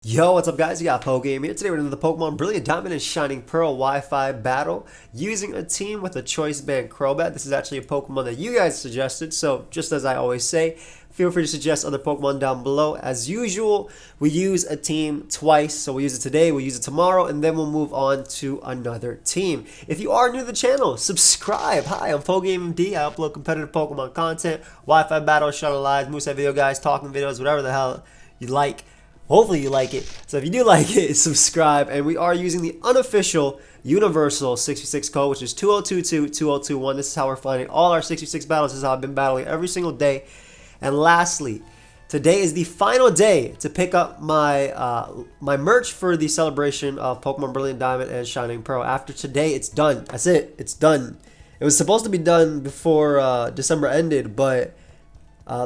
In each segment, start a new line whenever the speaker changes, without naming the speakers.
Yo, what's up guys? You got pokeaimMD here. Today we're into the Pokemon Brilliant Diamond and Shining Pearl Wi-Fi battle using a team with a choice band Crobat. This is actually a Pokemon that you guys suggested, so just as I always say, feel free to suggest other Pokemon down below. As usual, we use a team twice, so we'll use it today, we'll use it tomorrow, and then we'll move on to another team. If you are new to the channel, subscribe. Hi, I'm pokeaimMD. I upload competitive Pokemon content, Wi-Fi battles, shuttle lives, moveset video guys, talking videos, whatever the hell you like. Hopefully you like it. So if you do like it, subscribe. And we are using the unofficial universal 66 code, which is 2022-2021. This is how we're finding all our 66 battles. This is how I've been battling every single day. And lastly, today is the final day to pick up my my merch for the celebration of Pokemon Brilliant Diamond and Shining Pearl. After today, it's done. That's it. It's done. It was supposed to be done before December ended, but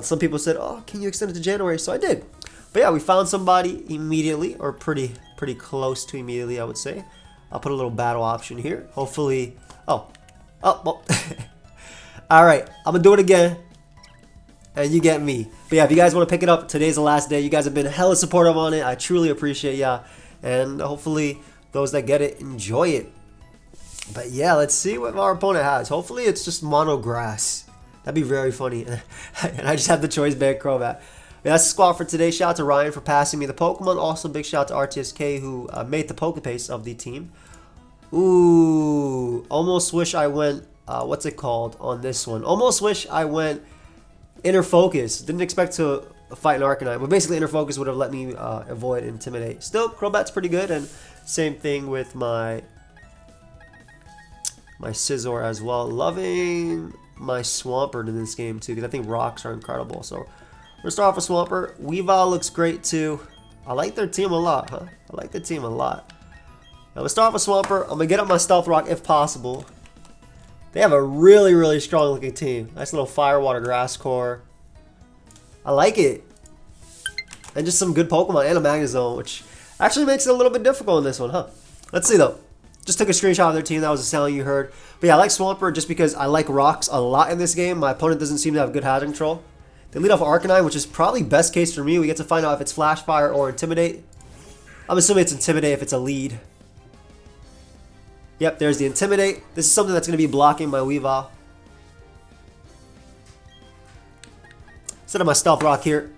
some people said, "Oh, can you extend it to January?" So I did. But yeah, we found somebody immediately, or pretty close to immediately, I would say. I'll put a little battle option here. Hopefully, well. All right, I'm gonna do it again, and you get me. But yeah, if you guys want to pick it up, today's the last day. You guys have been hella supportive on it. I truly appreciate ya, and hopefully those that get it enjoy it. But yeah, let's see what our opponent has. Hopefully it's just mono grass. That'd be very funny. And I just have the choice band Crobat. That's the squad for today. Shout out to Ryan for passing me the Pokemon. Also, big shout out to RTSK who made the Pokepace of the team. Ooh, almost wish I went, what's it called on this one? Almost wish I went Inner Focus. Didn't expect to fight an Arcanine, but basically Inner Focus would have let me avoid Intimidate. Still, Crobat's pretty good, and same thing with my Scizor as well. Loving my Swampert in this game too, because I think rocks are incredible. So we're gonna start off with Swampert. Weavile looks great too. I like their team a lot, huh? I like the team a lot. Now let's start off with Swampert. I'm gonna get up my Stealth Rock if possible. They have a really strong looking team. Nice little Fire, Water, Grass core. I like it. And just some good Pokemon and a Magnezone, which actually makes it a little bit difficult in this one, huh? Let's see though. Just took a screenshot of their team. That was the sound you heard. But yeah, I like Swampert just because I like rocks a lot in this game. My opponent doesn't seem to have good hazard control. They lead off Arcanine, which is probably best case for me. We get to find out if it's Flash Fire or Intimidate. I'm assuming it's Intimidate if it's a lead. Yep, there's the Intimidate. This is something that's going to be blocking my Weavile. Set up my Stealth Rock here.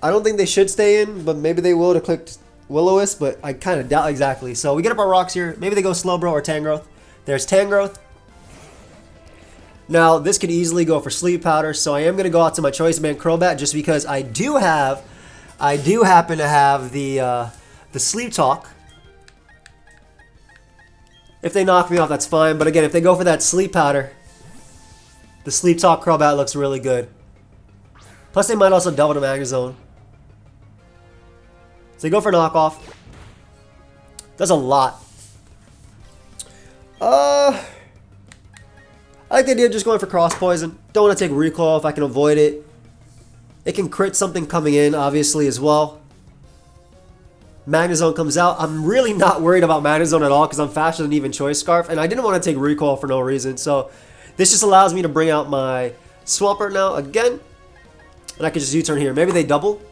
I don't think they should stay in, but maybe they will to click Will-O-Wisp, but I kind of doubt exactly. So we get up our rocks here. Maybe they go Slowbro or Tangrowth. There's Tangrowth. Now, this could easily go for Sleep Powder, so I am going to go out to my choice band Crobat just because I do happen to have the Sleep Talk. If they knock me off, that's fine, but again, if they go for that Sleep Powder, the Sleep Talk Crobat looks really good. Plus, they might also double the Magnezone. So they go for knockoff. That's a lot. I like the idea of just going for Cross Poison. Don't want to take Recoil if I can avoid it. It can crit something coming in, obviously, as well. Magnezone comes out. I'm really not worried about Magnezone at all because I'm faster than even Choice Scarf. And I didn't want to take Recoil for no reason. So this just allows me to bring out my Swampert now again. And I can just U-turn here. Maybe they double.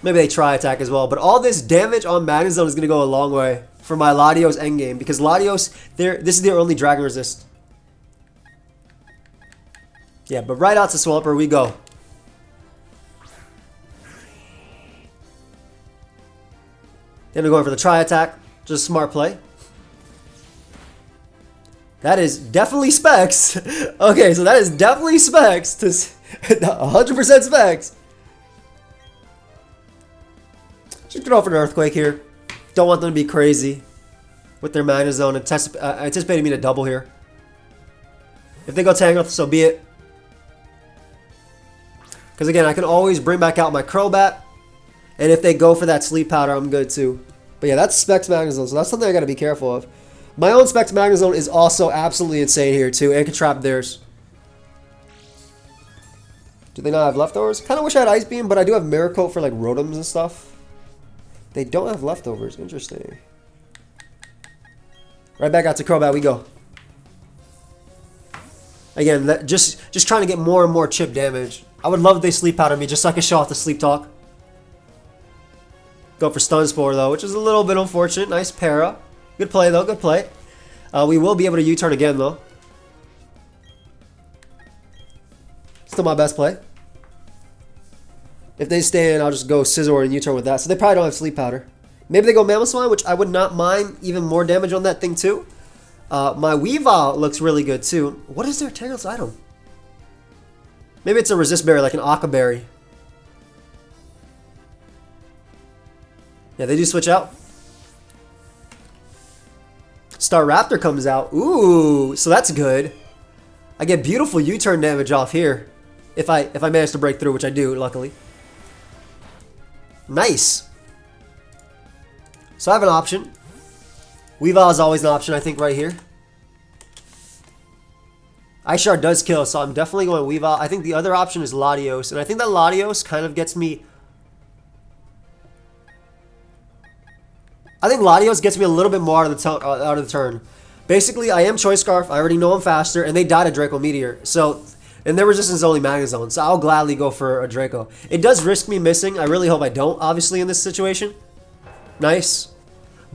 Maybe they try attack as well. But all this damage on Magnezone is going to go a long way for my Latios endgame. Because Latios, this is their only Dragon Resist. Yeah, but right out to Swampert we go. Then we're going for the try attack. Just a smart play. That is definitely specs. Okay, so that is definitely specs. To 100% specs. Just get off an Earthquake here. Don't want them to be crazy with their Magnezone. Anticipating me to double here. If they go Tangrowth, so be it. Because again, I can always bring back out my Crobat. And if they go for that Sleep Powder, I'm good too. But yeah, that's Specs Magnezone, so that's something I got to be careful of. My own Specs Magnezone is also absolutely insane here too, and can trap theirs. Do they not have leftovers? Kind of wish I had Ice Beam, but I do have Mirror Coat for like Rotoms and stuff. They don't have leftovers. Interesting. Right back out to Crobat we go. Again, just trying to get more and more chip damage. I would love if they sleep powder me just so I can show off the sleep talk. Go for stun spore though, which is a little bit unfortunate. Nice para. Good play though, good play. We will be able to U-turn again though. Still my best play. If they stay in, I'll just go scissor and U-turn with that. So they probably don't have sleep powder. Maybe they go mammal swine, which I would not mind. Even more damage on that thing too. My Weavile looks really good too. What is their Tangrowth's item? Maybe it's a resist berry, like an Aka berry. Yeah, they do switch out. Star Raptor comes out. Ooh, so that's good. I get beautiful U-turn damage off here. If I manage to break through, which I do, luckily. Nice. So I have an option. Weavile is always an option, I think, right here. Ice Shard does kill, so I'm definitely going Weavile. I think the other option is Latios, and I think that Latios kind of gets me... I think Latios gets me a little bit more out of the turn. Basically, I am Choice Scarf. I already know I'm faster, and they died a Draco Meteor. So, and their resistance is only Magnezone, so I'll gladly go for a Draco. It does risk me missing. I really hope I don't, obviously, in this situation. Nice.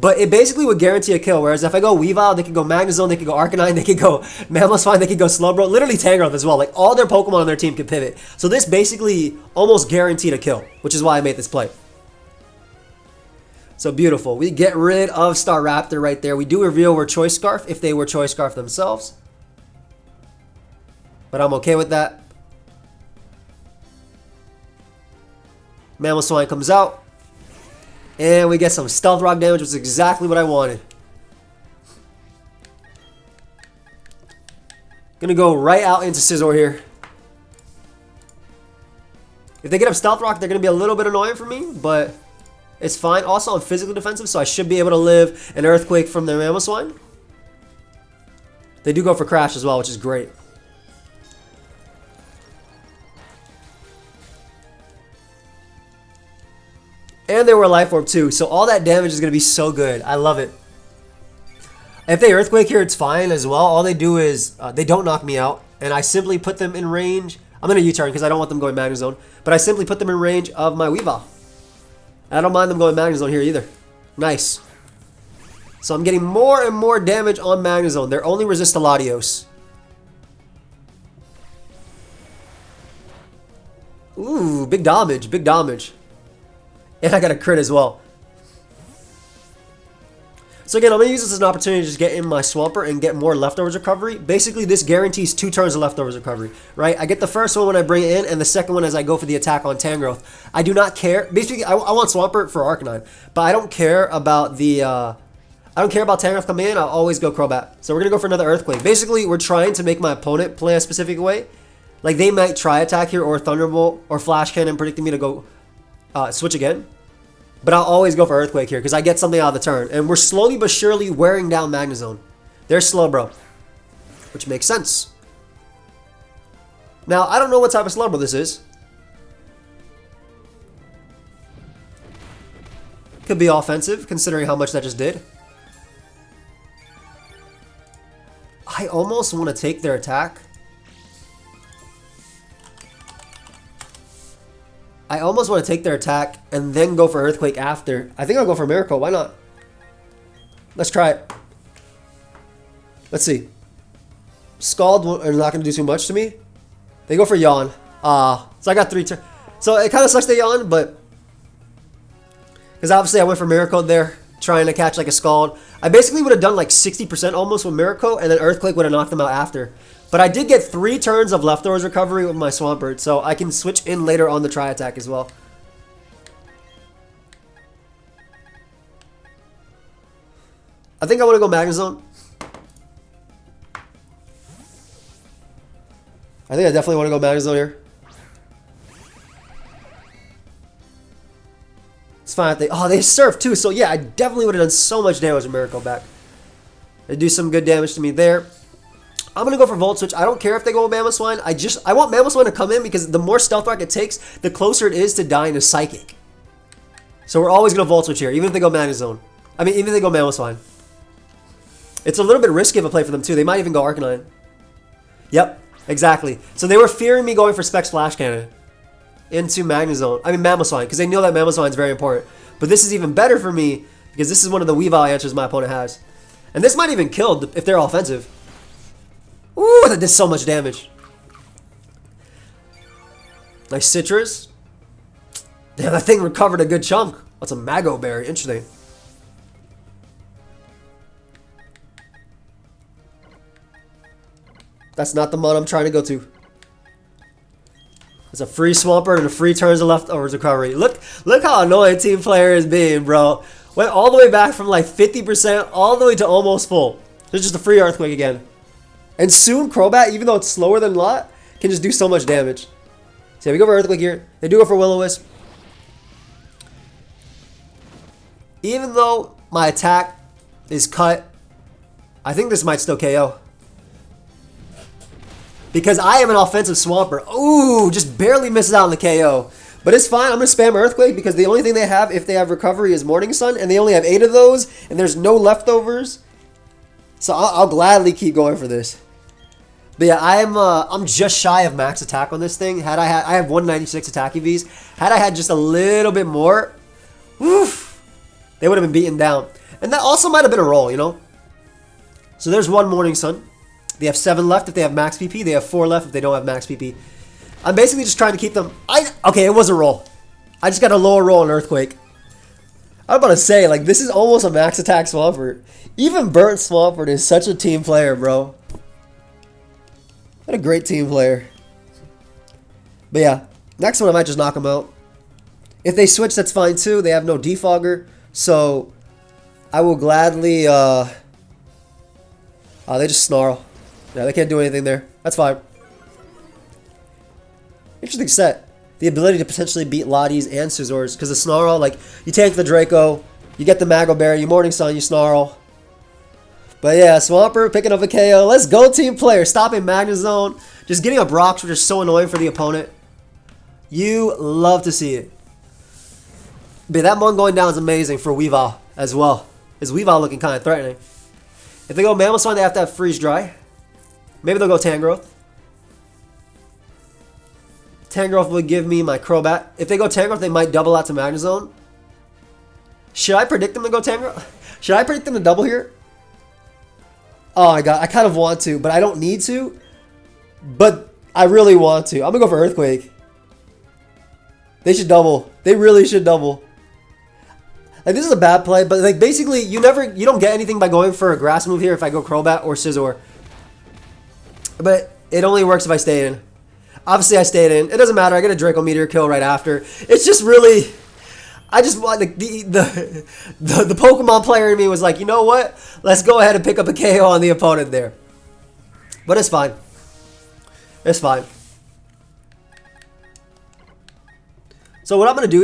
But it basically would guarantee a kill, whereas if I go Weavile, they could go Magnezone, they could go Arcanine, they could go Mamoswine, they could go Slowbro, literally Tangrowth as well. Like, all their Pokemon on their team could pivot. So this basically almost guaranteed a kill, which is why I made this play. So beautiful. We get rid of Star Raptor right there. We do reveal we're Choice Scarf if they were Choice Scarf themselves. But I'm okay with that. Mamoswine comes out. And we get some Stealth Rock damage, which is exactly what I wanted. Gonna go right out into Scizor here. If they get up Stealth Rock, they're gonna be a little bit annoying for me, but it's fine. Also, I'm physically defensive, so I should be able to live an Earthquake from their Mamoswine. They do go for Crash as well, which is great. And they were a Life Orb too, so all that damage is going to be so good. I love it. If they Earthquake here, it's fine as well. All they do is, they don't knock me out, and I simply put them in range. I'm going to U-turn because I don't want them going Magnezone, but I simply put them in range of my Weavile. I don't mind them going Magnezone here either. Nice. So I'm getting more and more damage on Magnezone. They're only resist to Latios. Ooh, big damage, big damage. And I got a crit as well. So again, I'm going to use this as an opportunity to just get in my Swampert and get more Leftovers recovery. Basically, this guarantees 2 turns of Leftovers recovery, right? I get the first one when I bring it in, and the second one as I go for the attack on Tangrowth. I do not care. Basically, I want Swampert for Arcanine, but I don't care about the... I don't care about Tangrowth coming in. I'll always go Crobat. So we're going to go for another Earthquake. Basically, we're trying to make my opponent play a specific way. Like, they might try attack here, or Thunderbolt, or Flash Cannon, predicting me to go... switch again, but I'll always go for Earthquake here because I get something out of the turn, and we're slowly but surely wearing down Magnezone. They're Slowbro, which makes sense. Now I don't know what type of Slowbro this is. Could be offensive considering how much that just did. I almost want to take their attack. I almost want to take their attack and then go for Earthquake after. I think I'll go for Miracle. Why not? Let's try it. Let's see. Scald are not going to do too much to me. They go for Yawn. So I got 3 turns. So it kind of sucks they Yawn, but... because obviously I went for Miracle there, trying to catch like a Scald. I basically would have done like 60% almost with Miracle, and then Earthquake would have knocked them out after. But I did get 3 turns of Leftovers recovery with my Swampert, so I can switch in later on the Tri-Attack as well. I think I want to go Magnezone. I think I definitely want to go Magnezone here. It's fine if they... oh, they Surf too, so yeah, I definitely would have done so much damage with Miracle back. They do some good damage to me there. I'm going to go for Volt Switch. I don't care if they go with Mamoswine. I want Mamoswine to come in because the more Stealth Rock it takes, the closer it is to dying to Psychic. So we're always going to Volt Switch here, even if they go Magnezone. I mean, even if they go Mamoswine. It's a little bit risky of a play for them too. They might even go Arcanine. Yep, exactly. So they were fearing me going for Specs Flash Cannon. into Magnezone. I mean Mamoswine, because they know that Mamoswine is very important. But this is even better for me because this is one of the Weavile answers my opponent has. And this might even kill if they're offensive. Ooh, that did so much damage. Nice Citrus. Damn, that thing recovered a good chunk. That's a Mago Berry. Interesting. That's not the mod I'm trying to go to. It's a free Swampert and a free turns of leftovers recovery. Look how annoying team player is being, bro. Went all the way back from like 50% all the way to almost full. There's just a free Earthquake again. And soon Crobat, even though it's slower than Lot, can just do so much damage. So yeah, we go for Earthquake here. They do go for Will-O-Wisp. Even though my attack is cut, I think this might still KO. Because I am an offensive Swampert. Ooh, just barely misses out on the KO. But it's fine. I'm going to spam Earthquake because the only thing they have if they have recovery is Morning Sun. And they only have 8 of those. And there's no leftovers. So I'll gladly keep going for this. But yeah, I'm just shy of max attack on this thing. I have 196 attack EVs. Had I had just a little bit more, oof, they would have been beaten down. And that also might have been a roll, you know? So there's one Morning Sun. They have 7 left if they have max PP. They have 4 left if they don't have max PP. I'm basically just trying to keep them... Okay, it was a roll. I just got a lower roll on Earthquake. I'm about to say, like, this is almost a max attack Swampert. Even Burnt Swampert is such a team player, bro. What a great team player. But yeah, next one I might just knock them out. If they switch, that's fine too. They have no defogger. So, I will gladly... they just snarl. Yeah, they can't do anything there. That's fine. Interesting set. The ability to potentially beat Lotties and Scizors. Because the Snarl, like, you take the Draco, you get the Mago Berry, you Morning Sun, you Snarl. But yeah, Swampert picking up a KO. Let's go, team player. Stopping Magnezone. Just getting up rocks, which are so annoying for the opponent. You love to see it. But that Mon going down is amazing for Weavile as well. Is Weavile looking kind of threatening. If they go Mamoswine, they have to have Freeze Dry. Maybe they'll go Tangrowth. Tangrowth will give me my Crobat. If they go Tangrowth, they might double out to Magnezone. Should I predict them to go Tangrowth? Should I predict them to double here? Oh my god, I kind of want to, but I don't need to. But I really want to. I'm going to go for Earthquake. They should double. They really should double. Like, this is a bad play, but like basically you don't get anything by going for a grass move here if I go Crobat or Scizor. But it only works if I stay in. Obviously I stayed in. It doesn't matter. I get a Draco Meteor kill right after. It's just really... I just want the Pokemon player in me was like, you know what? Let's go ahead and pick up a KO on the opponent there. But it's fine. It's fine. So what I'm going to do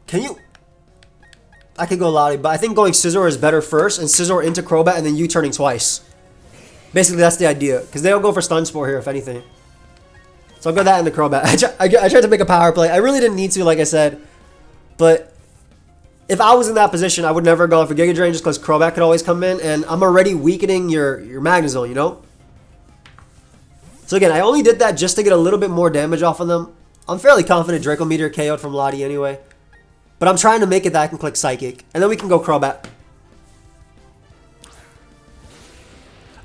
here... I could go Lottie, but I think going Scizor is better first, and Scizor into Crobat, and then you turning twice. Basically, that's the idea. Because they'll go for Stun Spore here, if anything. So I'll go that into Crobat. I tried to make a power play. I really didn't need to, like I said. But if I was in that position, I would never have gone for Giga Drain just because Crobat could always come in. And I'm already weakening your Magnezone, you know? So again, I only did that just to get a little bit more damage off of them. I'm fairly confident Draco Meteor KO'd from Lottie anyway. But I'm trying to make it that I can click Psychic. And then we can go Crobat.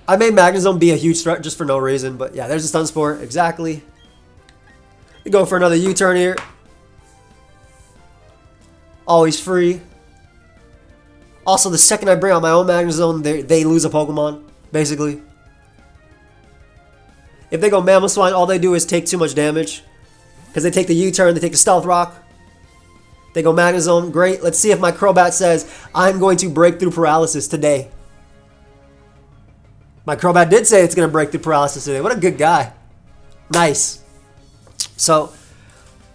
I made Magnezone be a huge threat just for no reason. But yeah, there's a Stun Spore. Exactly. We go for another U-turn here. Always free. Also, the second I bring out my own Magnezone, they lose a Pokemon. Basically. If they go Mamoswine, all they do is take too much damage. Because they take the U-turn, they take the Stealth Rock. They go Magnezone. Great. Let's see if my Crobat says, I'm going to break through paralysis today. My Crobat did say it's going to break through paralysis today. What a good guy. Nice. So,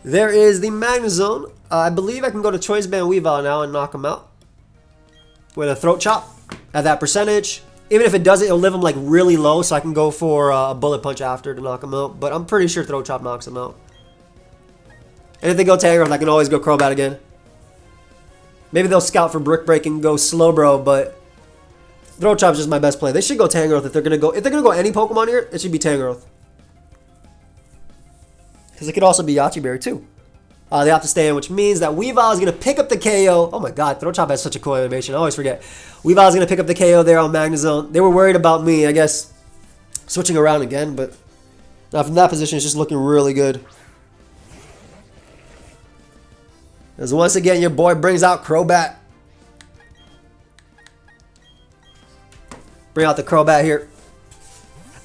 there is the Magnezone. I believe I can go to Choice Band Weavile now and knock him out. With a Throat Chop at that percentage. Even if it doesn't, it'll live him like really low, so I can go for a Bullet Punch after to knock him out. But I'm pretty sure Throat Chop knocks him out. And if they go Tangrowth, I can always go Crobat again. Maybe they'll scout for Brick Break and go Slowbro, but Throat Chop's just my best play. They should go Tangrowth if they're gonna go. If they're gonna go any Pokemon here, it should be Tangrowth. Because it could also be Yachi Berry too. They have to stay in, which means that Weavile is going to pick up the KO. Oh my god, Throat Chop has such a cool animation. I always forget. Weavile is going to pick up the KO there on Magnezone. They were worried about me, I guess, switching around again, but now from that position, it's just looking really good. As once again, your boy brings out Crobat. Bring out the Crobat here.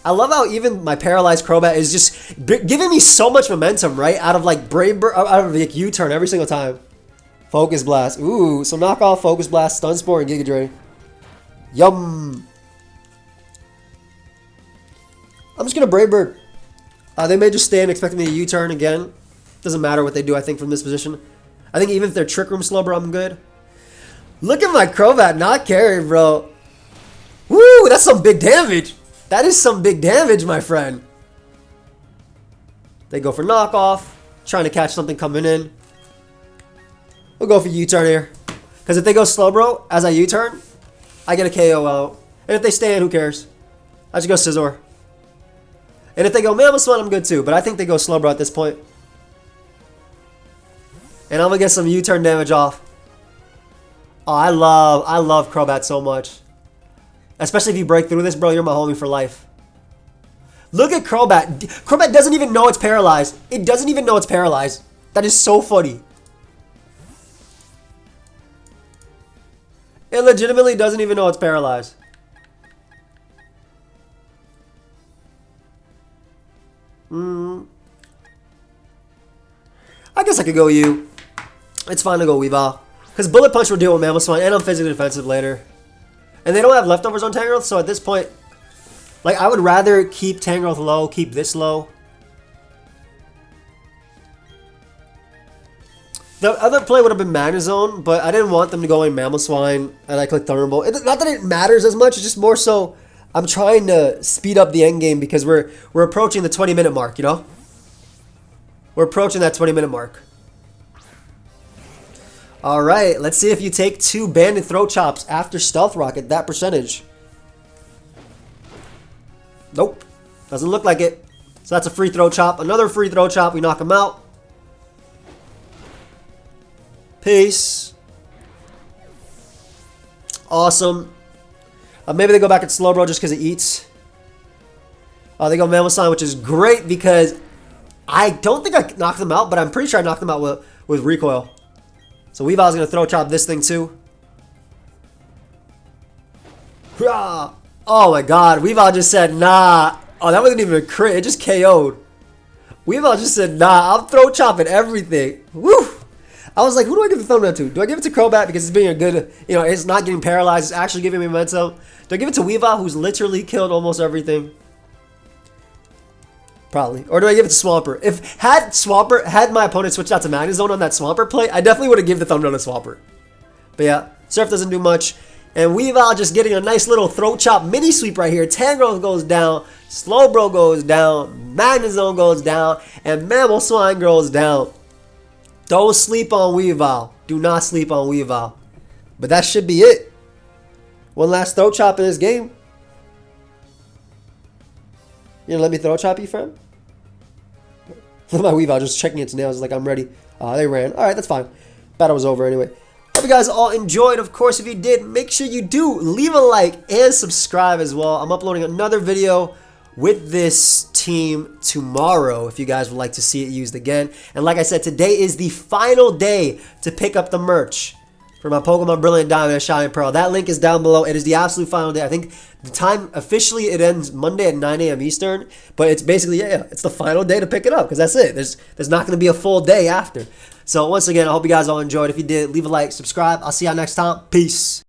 I love how even my paralyzed Crobat is just giving me so much momentum, right? Out of like Brave Bird, out of like U-turn every single time. Focus Blast. Ooh, so knock off Focus Blast, Stun Spore, and Giga Drain. Yum. I'm just gonna Brave Bird. They may just stand expecting me to U-turn again. Doesn't matter what they do, I think, from this position. I think even if they're Trick Room Slowbro, I'm good. Look at my Crobat not carried, bro. Woo, that's some big damage. That is some big damage, my friend. They go for knockoff, trying to catch something coming in. We'll go for U-turn here. Because if they go Slowbro as I U-turn, I get a KO out. And if they stay in, who cares? I just go Scizor. And if they go Mamoswine, I'm good too. But I think they go Slowbro at this point. And I'm going to get some U-turn damage off. Oh, I love Crobat so much. Especially if you break through this, bro, you're my homie for life. Look at Crobat. Crobat doesn't even know it's paralyzed. It doesn't even know it's paralyzed. That is so funny. It legitimately doesn't even know it's paralyzed. I guess I could go U. It's fine to go Weavile. Because Bullet Punch will deal with Mamoswine, and I'm physically defensive later. And they don't have leftovers on Tangrowth, so at this point, like, I would rather keep Tangrowth low, keep this low. The other play would have been Magnezone, but I didn't want them to go in Mamoswine, and I clicked Thunderbolt. Not that it matters as much, it's just more so I'm trying to speed up the end game because we're approaching the 20-minute mark, you know? We're approaching that 20-minute mark. Alright, let's see if you take 2 Banded Throat Chops after Stealth Rock at that percentage. Nope. Doesn't look like it. So that's a free Throat Chop. Another free Throat Chop. We knock him out. Peace. Awesome. Maybe they go back at Slowbro just because it eats. They go Mamoswine, which is great because I don't think I knocked them out, but I'm pretty sure I knocked them out with Recoil. So Weavile's going to Throat Chop this thing too. Oh my god. Weavile just said, nah. Oh, that wasn't even a crit. It just KO'd. Weavile just said, nah. I'm Throat Chopping everything. Woo! I was like, who do I give the thumbnail to? Do I give it to Crobat because it's being a good, you know, it's not getting paralyzed. It's actually giving me momentum. Do I give it to Weavile, who's literally killed almost everything? Probably. Or do I give it to Swampert? Had my opponent switched out to Magnezone on that Swampert play, I definitely would have given the thumbnail to Swampert. But yeah, Surf doesn't do much. And Weavile just getting a nice little Throat Chop mini sweep right here. Tangrowth goes down, Slowbro goes down, Magnezone goes down, and Mamoswine goes down. Don't sleep on Weavile. Do not sleep on Weavile. But that should be it. One last Throat Chop in this game. You gonna let me Throat Chop you, friend? Look at my Weavile just checking its nails like I'm ready. They ran. Alright, that's fine. Battle was over anyway. Hope you guys all enjoyed. Of course, if you did, make sure you do leave a like and subscribe as well. I'm uploading another video with this team tomorrow if you guys would like to see it used again. And like I said, today is the final day to pick up the merch for my Pokemon Brilliant Diamond and Shining Pearl. That link is down below. It is the absolute final day. I think the time officially it ends Monday at 9 a.m. Eastern, but it's basically, yeah, it's the final day to pick it up because that's it. There's not going to be a full day after. So once again, I hope you guys all enjoyed. If you did, leave a like, subscribe. I'll see y'all next time. Peace.